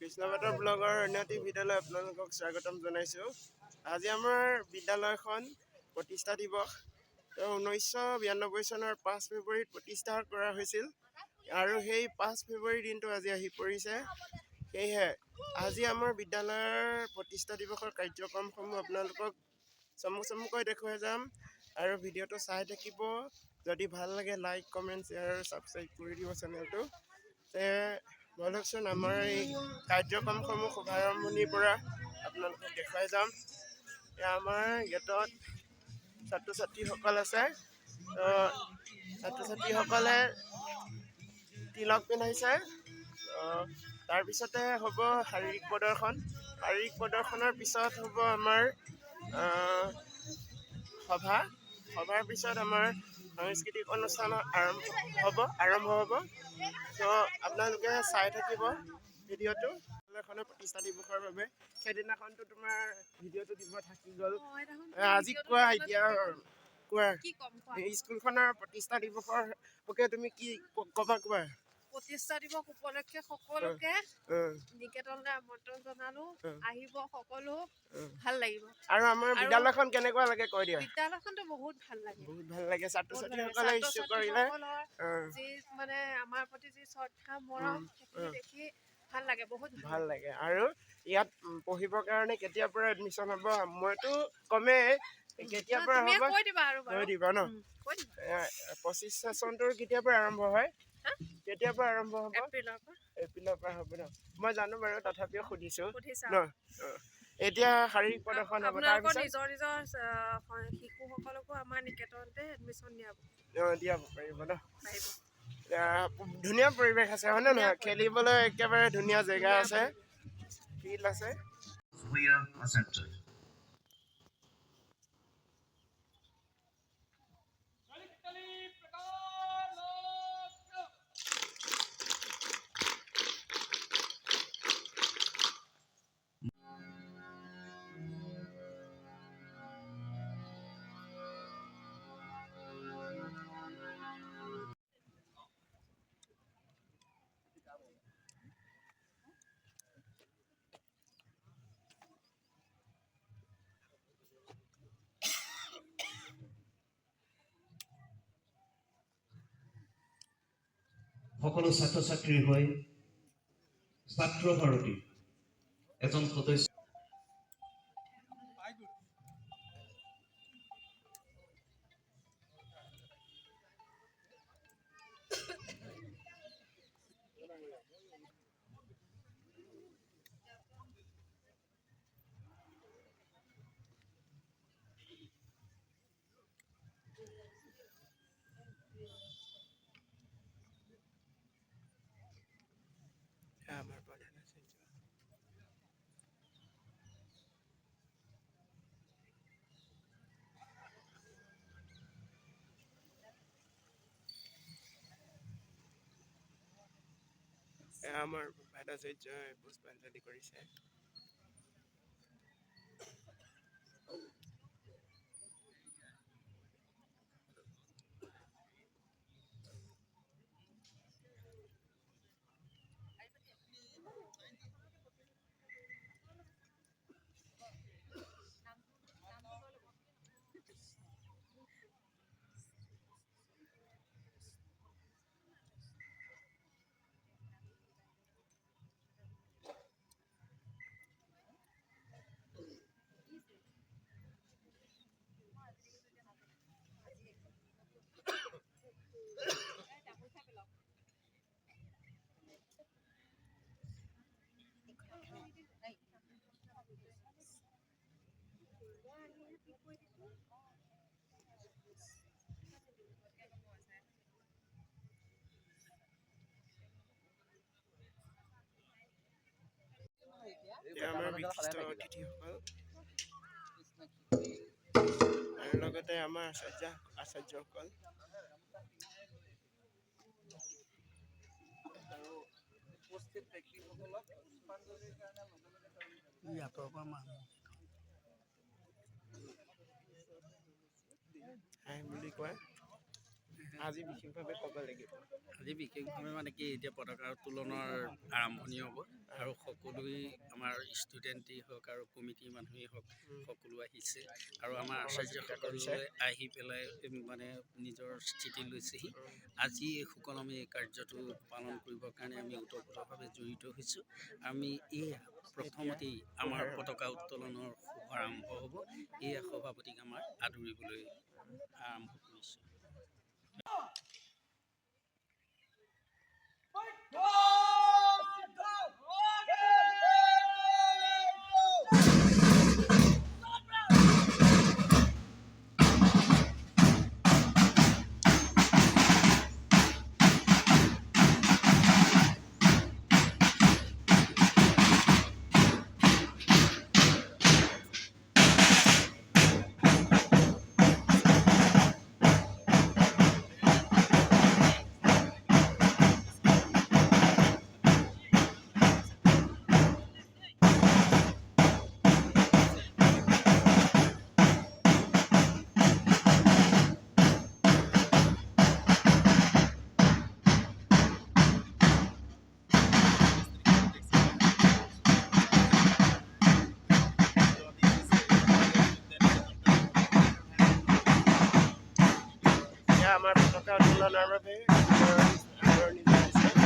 কৃষ্ণপাতৰ ব্লগৰ অন্য এটি ভিডিঅ'লৈ আপোনালোকক স্বাগতম জনাইছোঁ। আজি আমাৰ বিদ্যালয়খন প্ৰতিষ্ঠা দিৱস 1992 চনৰ 5 ফেব্ৰুৱাৰীত প্ৰতিষ্ঠা কৰা হৈছিল আৰু সেই 5 ফেব্ৰুৱাৰী দিনটো আজি আহি পৰিছে। সেয়েহে আজি আমাৰ বিদ্যালয়ৰ প্ৰতিষ্ঠা দিৱসৰ কাৰ্যক্ৰমসমূহ আপোনালোকক চমুকৈ দেখুৱাই যাম আৰু ভিডিঅ'টো চাই থাকিব। যদি ভাল লাগে লাইক কমেণ্ট শ্বেয়াৰ আৰু ছাবস্ক্ৰাইব কৰি দিব চেনেলটো। বলকচোন আমাৰ এই কাৰ্যক্ৰমসমূহ শুভাৰম্ভণিৰ পৰা আপোনালোকক দেখুৱাই যাম। আমাৰ গেটত ছাত্ৰ ছাত্ৰীসকল আছে। ছাত্ৰ ছাত্ৰীসকলে তিলক পিন্ধাইছে। তাৰপিছতে হ'ব শাৰীৰিক প্ৰদৰ্শনৰ পিছত হ'ব আমাৰ সভাৰ পিছত আমাৰ সাংস্কৃতিক অনুষ্ঠান আৰম্ভ হ'ব। ত' আপোনালোকে চাই থাকিব ভিডিঅ'টো। এখনৰ প্ৰতিষ্ঠা দিৱসৰ বাবে সেইদিনাখনতো তোমাৰ ভিডিঅ'টো দিব থাকি গ'ল। আজি কোৱা, এতিয়া কোৱা স্কুলখনৰ প্ৰতিষ্ঠা দিৱসৰ হকে তুমি কি ক'বা, কোৱা। প্ৰতিষ্ঠা দিৱস উপলক্ষে সকলোকে নিকেতনলৈ আমন্ত্ৰণ জনালো। আহিব সকলো, ভাল লাগিব। আৰু আমাৰ বিদ্যালয়খন কেনেকুৱা লাগে কৈ দিয়া। বিদ্যালয়খনতো বহুত ভাল লাগে। ছাত্ৰ ছাত্ৰীসকলে ইচ্ছু কৰিলে যি মানে আমাৰ প্ৰতি যি শ্ৰদ্ধা মৰম সেইখিনি দেখি ভাল লাগে, বহুত ভাল লাগে। আৰু ইয়াত পঢ়িবৰ কাৰণে কেতিয়াৰ পৰা এডমিশ্যন হ'ব? মইতো কমেই কেতিয়াৰ পৰা হ'ব কৈ দিবা ন। 25 চেচনটোৰ কেতিয়াৰ পৰা আৰম্ভ হয়? কেতিয়াৰ পৰা আৰম্ভ হ'ব? এপ্ৰিলৰ পৰা হ'ব ন। মই জানো বাৰু, তথাপিও সুধিছোঁ ন। এতিয়া শাৰীৰিক প্ৰদৰ্শন হ'ব। তাৰপিছত নিজৰ শিশুসকলকো আমাৰ নিকেতনতে এডমিশ্যন দিয়াব পাৰিব ন। ধুনীয়া পৰিৱেশ আছে হয়নে নহয়? খেলিবলৈ একেবাৰে ধুনীয়া জেগা আছে, ফিল্ড আছে। সকলো ছাত্ৰ ছাত্ৰীৰ হৈ ছাত্ৰ ভাৰতীৰ এজন সদস্য আমাৰ প্ৰধান আচাৰ্য। আমাৰ প্ৰধান আচাৰ্যই পুষ্পাঞ্জলি কৰিছে। আমাৰ বিশিষ্ট অতিথিসকল আৰু লগতে আমাৰ আচাৰ্যসকল। হাই বুলি কয়। আজি বিশেষভাৱে ক'ব লাগিব? আজি বিশেষভাৱে মানে কি এতিয়া পতাকা উত্তোলনৰ আৰম্ভণি হ'ব আৰু সকলোৱে আমাৰ ষ্টুডেণ্টেই হওক আৰু কমিটিৰ মানুহেই হওক সকলো আহিছে আৰু আমাৰ আচাৰ্যসকলে আহি পেলাই মানে নিজৰ স্থিতি লৈছেহি। আজি এই সুকলমে এই কাৰ্যটো পালন কৰিবৰ কাৰণে আমি ওতঃপ্ৰোতভাৱে জড়িত হৈছোঁ। আমি এই প্ৰথমতেই আমাৰ পতাকা উত্তোলনৰ শুভাৰম্ভ হ'ব। এই সভাপতিক আমাৰ আদৰিবলৈ আৰম্ভ কৰিছোঁ। আমাৰ পতাকা উত্তোলনৰ বাবে আদৰণি জনাইছে।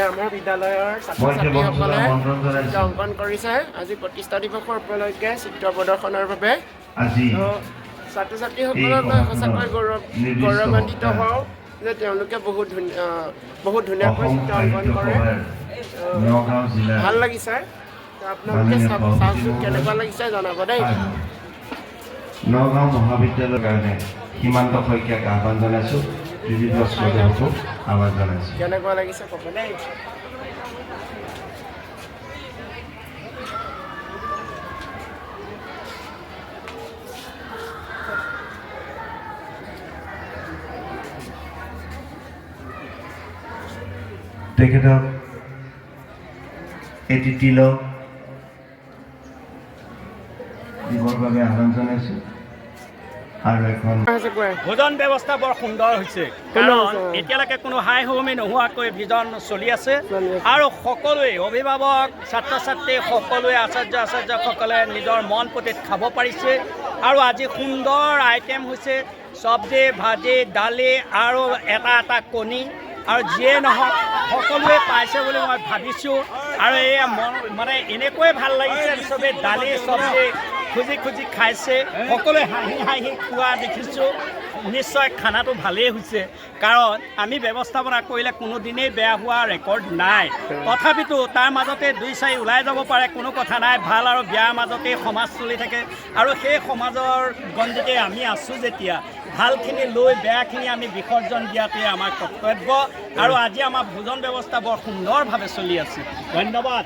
আমাৰ বিদ্যালয়ৰ ছাত্ৰ মই কেৱল ছাত্ৰীসকলে আমন্ত্ৰণ জনাইছোঁ চিত্ৰ অংকন কৰিছে আজি প্ৰতিষ্ঠা দিৱসৰ উপলক্ষে চিত্ৰ প্ৰদৰ্শনৰ বাবে আজি ছাত্ৰ ছাত্ৰীসকলক লৈ সঁচাকৈ গৌৰৱান্বিত হওঁ যে তেওঁলোকে বহুত ধুনীয়াকৈ চিত্ৰ অংকন কৰে নগাঁও জিলাৰ ভাল লাগিছে আপোনালোকে চাওকচোন কেনেকুৱা লাগিছে জনাব দেই নগাঁও মহাবিদ্যালয়ৰ কাৰণে সীমান্ত শইকীয়াক আহ্বান জনাইছোঁ বিবিধ শ্ৰোতাসকলকো আহ্বান জনাইছোঁ কেনেকুৱা লাগিছে ক'ব দেই তেখেতক এটি তিলক দিবৰ বাবে আহ্বান জনাইছোঁ আৰু এখন ভোজন ব্যৱস্থা বৰ সুন্দৰ হৈছে কাৰণ এতিয়ালৈকে কোনো হাই হুমি নোহোৱাকৈ ভোজন চলি আছে আৰু সকলোৱে অভিভাৱক ছাত্ৰ ছাত্ৰী সকলোৱে আচাৰ্যসকলে নিজৰ মন পুতিত খাব পাৰিছে আৰু আজি সুন্দৰ আইটেম হৈছে চব্জি ভাজি দালি আৰু এটা কণী আৰু যিয়ে নহওক সকলোৱে পাইছে বুলি মই ভাবিছোঁ আৰু এয়া মানে এনেকৈয়ে ভাল লাগিছে চবেই দালি চব্জি খুজি খাইছে সকলোৱে হাঁহি খোৱা দেখিছোঁ নিশ্চয় খানাটো ভালেই হৈছে কাৰণ আমি ব্যৱস্থাপনা কৰিলে কোনোদিনেই বেয়া হোৱা ৰেকৰ্ড নাই তথাপিতো তাৰ মাজতে 2-4 ওলাই যাব পাৰে কোনো কথা নাই ভাল আৰু বেয়াৰ মাজতেই সমাজ চলি থাকে আৰু সেই সমাজৰ গণ্ডিতে আমি আছোঁ যেতিয়া ভালখিনি লৈ বেয়াখিনি আমি বিসৰ্জন দিয়াটোৱে আমাৰ কৰ্তব্য আৰু আজি আমাৰ ভোজন ব্যৱস্থা বৰ সুন্দৰভাৱে চলি আছে ধন্যবাদ